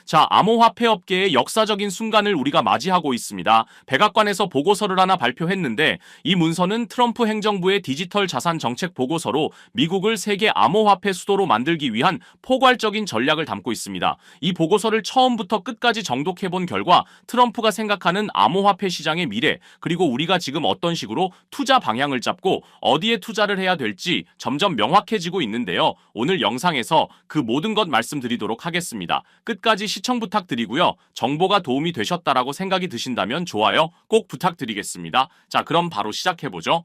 자, 암호화폐 업계의 역사적인 순간을 우리가 맞이하고 있습니다. 백악관에서 보고서를 하나 발표했는데 이 문서는 트럼프 행정부의 디지털 자산 정책 보고서로 미국을 세계 암호화폐 수도로 만들기 위한 포괄적인 전략을 담고 있습니다. 이 보고서를 처음부터 끝까지 정독해본 결과 트럼프가 생각하는 암호화폐 시장의 미래, 그리고 우리가 지금 어떤 식으로 투자 방향을 잡고 어디에 투자를 해야 될지 점점 명확해지고 있는데요. 오늘 영상에서 그 모든 것 말씀드리도록 하겠습니다. 끝까지 시청 부탁드리고요. 정보가 도움이 되셨다라고 생각이 드신다면 좋아요 꼭 부탁드리겠습니다. 자, 그럼 바로 시작해보죠.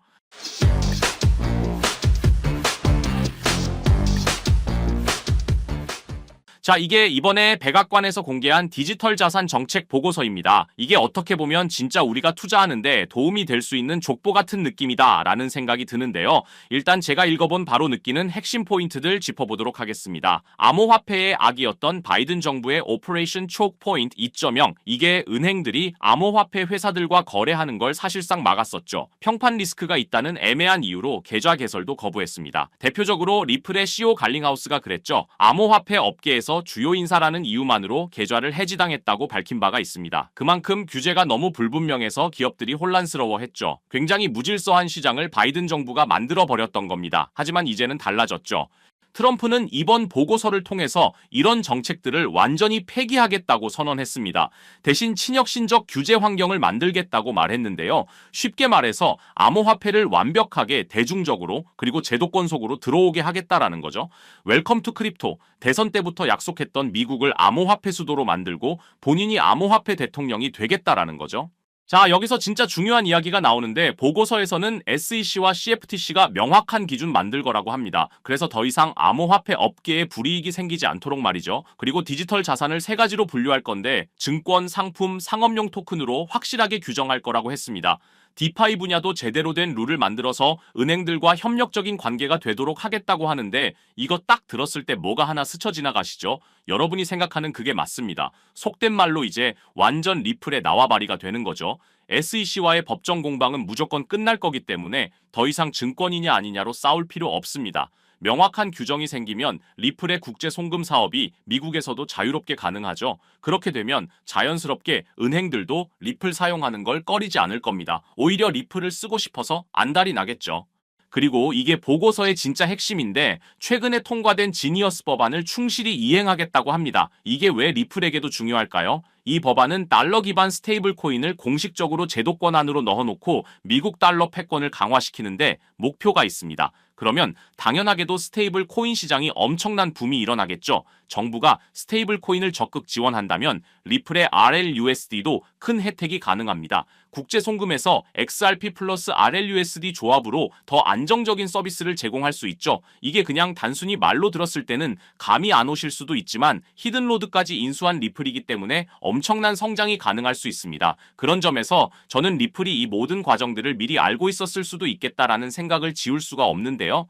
자, 이게 이번에 백악관에서 공개한 디지털 자산 정책 보고서입니다. 이게 어떻게 보면 진짜 우리가 투자하는데 도움이 될 수 있는 족보 같은 느낌이다 라는 생각이 드는데요. 일단 제가 읽어본 바로 느끼는 핵심 포인트들 짚어보도록 하겠습니다. 암호화폐의 악이었던 바이든 정부의 오퍼레이션 초크 포인트 2.0, 이게 은행들이 암호화폐 회사들과 거래하는 걸 사실상 막았었죠. 평판 리스크가 있다는 애매한 이유로 계좌 개설도 거부했습니다. 대표적으로 리플의 CEO 갈링하우스가 그랬죠. 암호화폐 업계에서 주요 인사라는 이유만으로 계좌를 해지당했다고 밝힌 바가 있습니다. 그만큼 규제가 너무 불분명해서 기업들이 혼란스러워했죠. 굉장히 무질서한 시장을 바이든 정부가 만들어버렸던 겁니다. 하지만 이제는 달라졌죠. 트럼프는 이번 보고서를 통해서 이런 정책들을 완전히 폐기하겠다고 선언했습니다. 대신 친혁신적 규제 환경을 만들겠다고 말했는데요. 쉽게 말해서 암호화폐를 완벽하게 대중적으로 그리고 제도권 속으로 들어오게 하겠다라는 거죠. 웰컴 투 크립토, 대선 때부터 약속했던 미국을 암호화폐 수도로 만들고 본인이 암호화폐 대통령이 되겠다라는 거죠. 자, 여기서 진짜 중요한 이야기가 나오는데 보고서에서는 SEC와 CFTC가 명확한 기준 만들 거라고 합니다. 그래서 더 이상 암호화폐 업계에 불이익이 생기지 않도록 말이죠. 그리고 디지털 자산을 세 가지로 분류할 건데 증권, 상품, 상업용 토큰으로 확실하게 규정할 거라고 했습니다. 디파이 분야도 제대로 된 룰을 만들어서 은행들과 협력적인 관계가 되도록 하겠다고 하는데 이거 딱 들었을 때 뭐가 하나 스쳐 지나가시죠? 여러분이 생각하는 그게 맞습니다. 속된 말로 이제 완전 리플의 나와바리가 되는 거죠. SEC와의 법정 공방은 무조건 끝날 거기 때문에 더 이상 증권이냐 아니냐로 싸울 필요 없습니다. 명확한 규정이 생기면 리플의 국제 송금 사업이 미국에서도 자유롭게 가능하죠. 그렇게 되면 자연스럽게 은행들도 리플 사용하는 걸 꺼리지 않을 겁니다. 오히려 리플을 쓰고 싶어서 안달이 나겠죠. 그리고 이게 보고서의 진짜 핵심인데 최근에 통과된 지니어스 법안을 충실히 이행하겠다고 합니다. 이게 왜 리플에게도 중요할까요? 이 법안은 달러 기반 스테이블 코인을 공식적으로 제도권 안으로 넣어놓고 미국 달러 패권을 강화시키는데 목표가 있습니다. 그러면 당연하게도 스테이블 코인 시장이 엄청난 붐이 일어나겠죠. 정부가 스테이블 코인을 적극 지원한다면 리플의 RLUSD도 큰 혜택이 가능합니다. 국제 송금에서 XRP 플러스 RLUSD 조합으로 더 안정적인 서비스를 제공할 수 있죠. 이게 그냥 단순히 말로 들었을 때는 감이 안 오실 수도 있지만 히든로드까지 인수한 리플이기 때문에 엄청난 성장이 가능할 수 있습니다. 그런 점에서 저는 리플이 이 모든 과정들을 미리 알고 있었을 수도 있겠다라는 생각을 지울 수가 없는데요.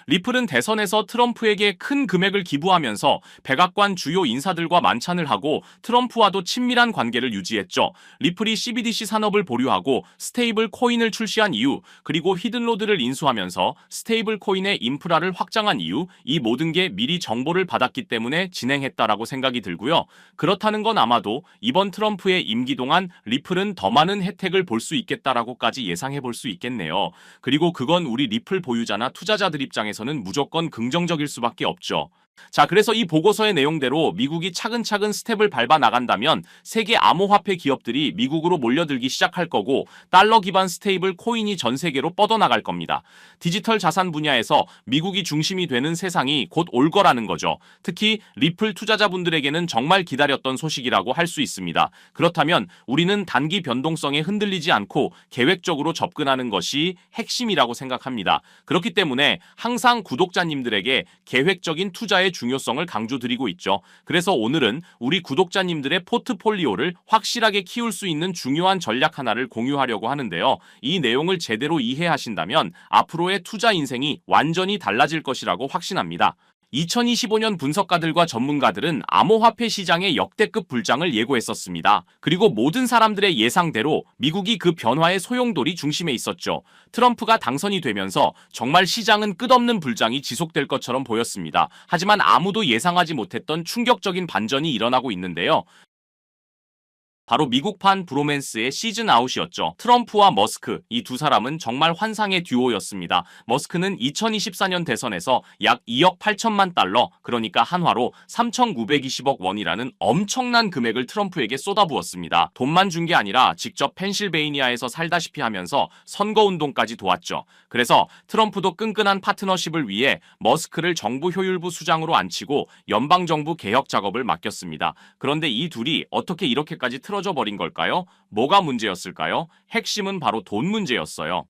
리플은 대선에서 트럼프에게 큰 금액을 기부하면서 백악관 주요 인사들과 만찬을 하고 트럼프와도 친밀한 관계를 유지했죠. 리플이 CBDC 산업을 보류하고 스테이블 코인을 출시한 이유, 그리고 히든로드를 인수하면서 스테이블 코인의 인프라를 확장한 이유, 이 모든 게 미리 정보를 받았기 때문에 진행했다라고 생각이 들고요. 그렇다는 건 아마도 이번 트럼프의 임기 동안 리플은 더 많은 혜택을 볼 수 있겠다라고까지 예상해 볼 수 있겠네요. 그리고 그건 우리 리플 보유자나 투자자들 입장에서는 무조건 긍정적일 수밖에 없죠. 자, 그래서 이 보고서의 내용대로 미국이 차근차근 스텝을 밟아 나간다면 세계 암호화폐 기업들이 미국으로 몰려들기 시작할 거고 달러 기반 스테이블 코인이 전 세계로 뻗어나갈 겁니다. 디지털 자산 분야에서 미국이 중심이 되는 세상이 곧 올 거라는 거죠. 특히 리플 투자자분들에게는 정말 기다렸던 소식이라고 할 수 있습니다. 그렇다면 우리는 단기 변동성에 흔들리지 않고 계획적으로 접근하는 것이 핵심이라고 생각합니다. 그렇기 때문에 항상 구독자님들에게 계획적인 투자의 중요성을 강조드리고 있죠. 그래서 오늘은 우리 구독자님들의 포트폴리오를 확실하게 키울 수 있는 중요한 전략 하나를 공유하려고 하는데요. 이 내용을 제대로 이해하신다면 앞으로의 투자 인생이 완전히 달라질 것이라고 확신합니다. 2025년 분석가들과 전문가들은 암호화폐 시장의 역대급 불장을 예고했었습니다. 그리고 모든 사람들의 예상대로 미국이 그 변화의 소용돌이 중심에 있었죠. 트럼프가 당선이 되면서 정말 시장은 끝없는 불장이 지속될 것처럼 보였습니다. 하지만 아무도 예상하지 못했던 충격적인 반전이 일어나고 있는데요. 바로 미국판 브로맨스의 시즌 아웃이었죠. 트럼프와 머스크, 이 두 사람은 정말 환상의 듀오였습니다. 머스크는 2024년 대선에서 약 2억 8천만 달러, 그러니까 한화로 3,920억 원이라는 엄청난 금액을 트럼프에게 쏟아부었습니다. 돈만 준 게 아니라 직접 펜실베이니아에서 살다시피 하면서 선거운동까지 도왔죠. 그래서 트럼프도 끈끈한 파트너십을 위해 머스크를 정부 효율부 수장으로 앉히고 연방정부 개혁 작업을 맡겼습니다. 그런데 이 둘이 어떻게 이렇게까지 틀어져 버린 걸까요? 뭐가 문제였을까요? 핵심은 바로 돈 문제였어요.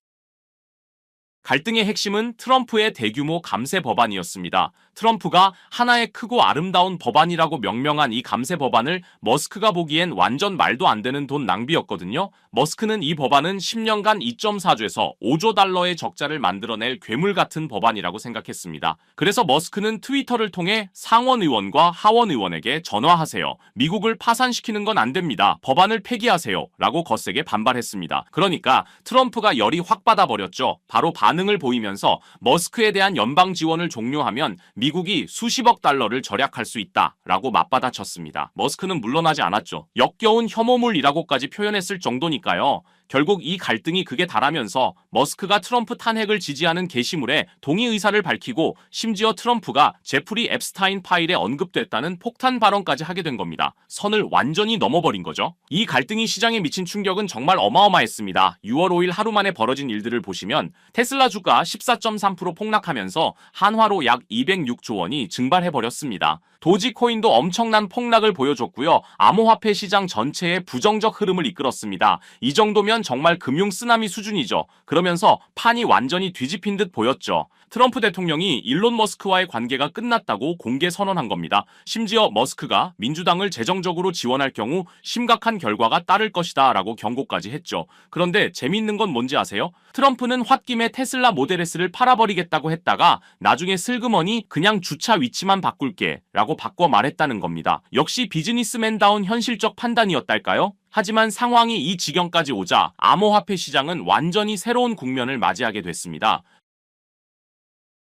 갈등의 핵심은 트럼프의 대규모 감세 법안이었습니다. 트럼프가 하나의 크고 아름다운 법안이라고 명명한 이 감세 법안을 머스크가 보기엔 완전 말도 안 되는 돈 낭비였거든요. 머스크는 이 법안은 10년간 2.4조에서 5조 달러의 적자를 만들어낼 괴물 같은 법안이라고 생각했습니다. 그래서 머스크는 트위터를 통해 상원 의원과 하원 의원에게 전화하세요. 미국을 파산시키는 건 안 됩니다. 법안을 폐기하세요. 라고 거세게 반발했습니다. 그러니까 트럼프가 열이 확 받아버렸죠. 바로 반응을 보이면서 머스크에 대한 연방 지원을 종료하면 미국이 수십억 달러를 절약할 수 있다라고 맞받아쳤습니다. 머스크는 물러나지 않았죠. 역겨운 혐오물이라고까지 표현했을 정도니까요. 결국 이 갈등이 극에 달하면서 머스크가 트럼프 탄핵을 지지하는 게시물에 동의 의사를 밝히고 심지어 트럼프가 제프리 앱스타인 파일에 언급됐다는 폭탄 발언까지 하게 된 겁니다. 선을 완전히 넘어버린 거죠. 이 갈등이 시장에 미친 충격은 정말 어마어마했습니다. 6월 5일 하루 만에 벌어진 일들을 보시면 테슬라 주가 14.3% 폭락하면서 한화로 약 206조 원이 증발해버렸습니다. 도지코인도 엄청난 폭락을 보여줬고요. 암호화폐 시장 전체에 부정적 흐름을 이끌었습니다. 이 정도면 정말 금융 쓰나미 수준이죠. 그러면서 판이 완전히 뒤집힌 듯 보였죠. 트럼프 대통령이 일론 머스크와의 관계가 끝났다고 공개 선언한 겁니다. 심지어 머스크가 민주당을 재정적으로 지원할 경우 심각한 결과가 따를 것이다 라고 경고까지 했죠. 그런데 재밌는 건 뭔지 아세요? 트럼프는 홧김에 테슬라 모델 S를 팔아버리겠다고 했다가 나중에 슬그머니 그냥 주차 위치만 바꿀게 라고 바꿔 말했다는 겁니다. 역시 비즈니스맨다운 현실적 판단이었달까요? 하지만 상황이 이 지경까지 오자 암호화폐 시장은 완전히 새로운 국면을 맞이하게 됐습니다.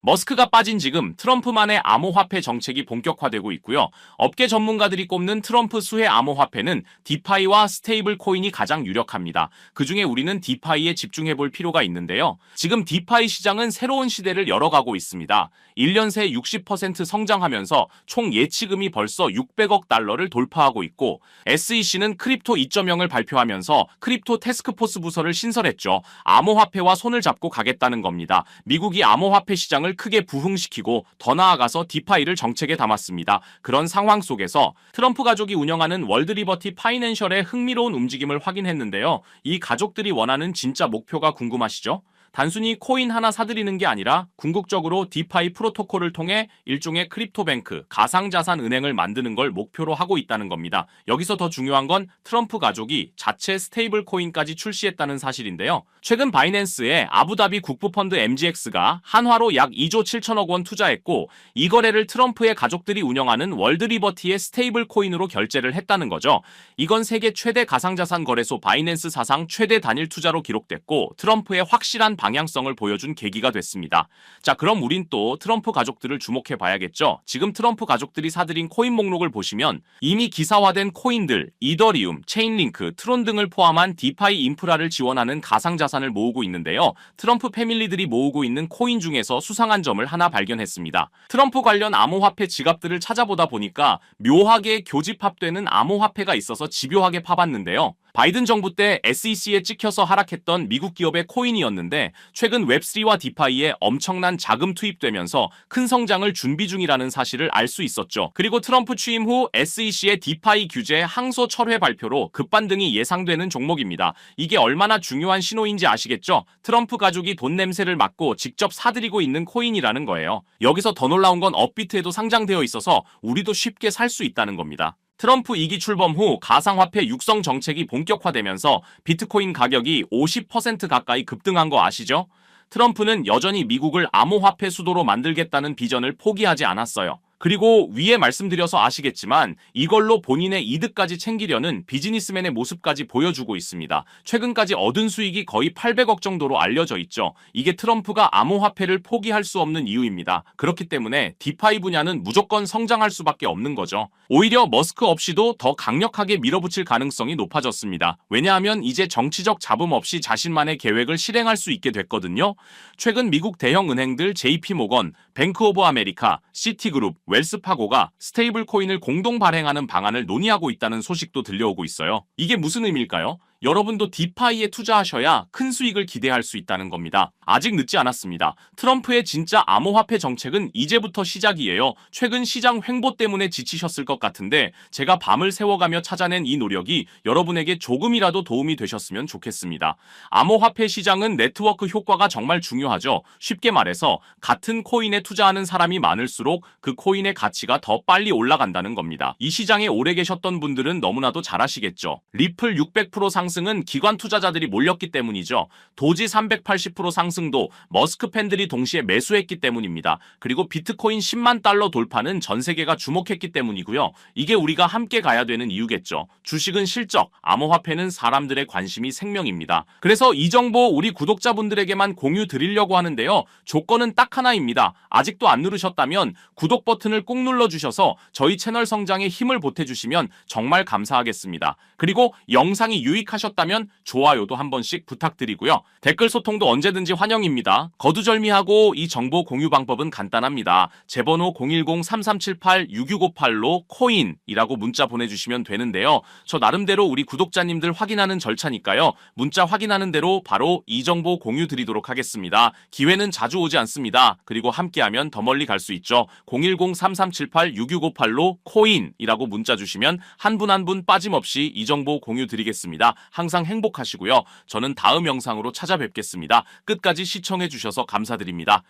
머스크가 빠진 지금 트럼프만의 암호화폐 정책이 본격화되고 있고요. 업계 전문가들이 꼽는 트럼프 수혜 암호화폐는 디파이와 스테이블 코인이 가장 유력합니다. 그중에 우리는 디파이에 집중해볼 필요가 있는데요. 지금 디파이 시장은 새로운 시대를 열어가고 있습니다. 1년 새 60% 성장하면서 총 예치금이 벌써 600억 달러를 돌파하고 있고 SEC는 크립토 2.0을 발표하면서 크립토 태스크포스 부서를 신설했죠. 암호화폐와 손을 잡고 가겠다는 겁니다. 미국이 암호화폐 시장을 크게 부흥시키고 더 나아가서 디파이를 정책에 담았습니다. 그런 상황 속에서 트럼프 가족이 운영하는 월드리버티 파이낸셜의 흥미로운 움직임을 확인했는데요. 이 가족들이 원하는 진짜 목표가 궁금하시죠? 단순히 코인 하나 사들이는 게 아니라 궁극적으로 디파이 프로토콜을 통해 일종의 크립토뱅크, 가상자산 은행을 만드는 걸 목표로 하고 있다는 겁니다. 여기서 더 중요한 건 트럼프 가족이 자체 스테이블 코인까지 출시했다는 사실인데요. 최근 바이낸스에 아부다비 국부펀드 MGX가 한화로 약 2조 7천억 원 투자했고 이 거래를 트럼프의 가족들이 운영하는 월드리버티의 스테이블 코인으로 결제를 했다는 거죠. 이건 세계 최대 가상자산 거래소 바이낸스 사상 최대 단일 투자로 기록됐고 트럼프의 확실한 방향성을 보여준 계기가 됐습니다. 자, 그럼 우린 또 트럼프 가족들을 주목해 봐야겠죠. 지금 트럼프 가족들이 사들인 코인 목록을 보시면 이미 기사화된 코인들, 이더리움, 체인링크, 트론 등을 포함한 디파이 인프라를 지원하는 가상자산을 모으고 있는데요. 트럼프 패밀리들이 모으고 있는 코인 중에서 수상한 점을 하나 발견했습니다. 트럼프 관련 암호화폐 지갑들을 찾아보다 보니까 묘하게 교집합되는 암호화폐가 있어서 집요하게 파봤는데요. 바이든 정부 때 SEC에 찍혀서 하락했던 미국 기업의 코인이었는데 최근 웹3와 디파이에 엄청난 자금 투입되면서 큰 성장을 준비 중이라는 사실을 알 수 있었죠. 그리고 트럼프 취임 후 SEC의 디파이 규제 항소 철회 발표로 급반등이 예상되는 종목입니다. 이게 얼마나 중요한 신호인지 아시겠죠? 트럼프 가족이 돈 냄새를 맡고 직접 사들이고 있는 코인이라는 거예요. 여기서 더 놀라운 건 업비트에도 상장되어 있어서 우리도 쉽게 살 수 있다는 겁니다. 트럼프 2기 출범 후 가상화폐 육성 정책이 본격화되면서 비트코인 가격이 50% 가까이 급등한 거 아시죠? 트럼프는 여전히 미국을 암호화폐 수도로 만들겠다는 비전을 포기하지 않았어요. 그리고 위에 말씀드려서 아시겠지만 이걸로 본인의 이득까지 챙기려는 비즈니스맨의 모습까지 보여주고 있습니다. 최근까지 얻은 수익이 거의 800억 정도로 알려져 있죠. 이게 트럼프가 암호화폐를 포기할 수 없는 이유입니다. 그렇기 때문에 디파이 분야는 무조건 성장할 수밖에 없는 거죠. 오히려 머스크 없이도 더 강력하게 밀어붙일 가능성이 높아졌습니다. 왜냐하면 이제 정치적 잡음 없이 자신만의 계획을 실행할 수 있게 됐거든요. 최근 미국 대형 은행들 JP모건, 뱅크 오브 아메리카, 시티그룹, 웰스파고가 스테이블 코인을 공동 발행하는 방안을 논의하고 있다는 소식도 들려오고 있어요. 이게 무슨 의미일까요? 여러분도 디파이에 투자하셔야 큰 수익을 기대할 수 있다는 겁니다. 아직 늦지 않았습니다. 트럼프의 진짜 암호화폐 정책은 이제부터 시작이에요. 최근 시장 횡보 때문에 지치셨을 것 같은데 제가 밤을 새워가며 찾아낸 이 노력이 여러분에게 조금이라도 도움이 되셨으면 좋겠습니다. 암호화폐 시장은 네트워크 효과가 정말 중요하죠. 쉽게 말해서 같은 코인에 투자하는 사람이 많을수록 그 코인의 가치가 더 빨리 올라간다는 겁니다. 이 시장에 오래 계셨던 분들은 너무나도 잘 아시겠죠. 리플 600% 상승은 기관 투자자들이 몰렸기 때문이죠. 도지 380% 상승도 머스크 팬들이 동시에 매수했기 때문입니다. 그리고 비트코인 10만 달러 돌파는 전 세계가 주목했기 때문이고요. 이게 우리가 함께 가야 되는 이유겠죠. 주식은 실적, 암호화폐는 사람들의 관심이 생명입니다. 그래서 이 정보 우리 구독자분들에게만 공유 드리려고 하는데요. 조건은 딱 하나입니다. 아직도 안 누르셨다면 구독 버튼을 꾹 눌러주셔서 저희 채널 성장에 힘을 보태주시면 정말 감사하겠습니다. 그리고 영상이 유익하셨다면 좋아요도 한 번씩 부탁드리고요. 댓글 소통도 언제든지 환영입니다. 거두절미하고 이 정보 공유 방법은 간단합니다. 제 번호 010-3378-6658로 코인이라고 문자 보내주시면 되는데요. 저 나름대로 우리 구독자님들 확인하는 절차니까요. 문자 확인하는 대로 바로 이 정보 공유 드리도록 하겠습니다. 기회는 자주 오지 않습니다. 그리고 함께하면 더 멀리 갈 수 있죠. 010-3378-6658로 코인이라고 문자 주시면 한 분 한 분 빠짐없이 이 정보 공유 드리겠습니다. 항상 행복하시고요. 저는 다음 영상으로 찾아뵙겠습니다. 끝까지 시청해 주셔서 감사드립니다.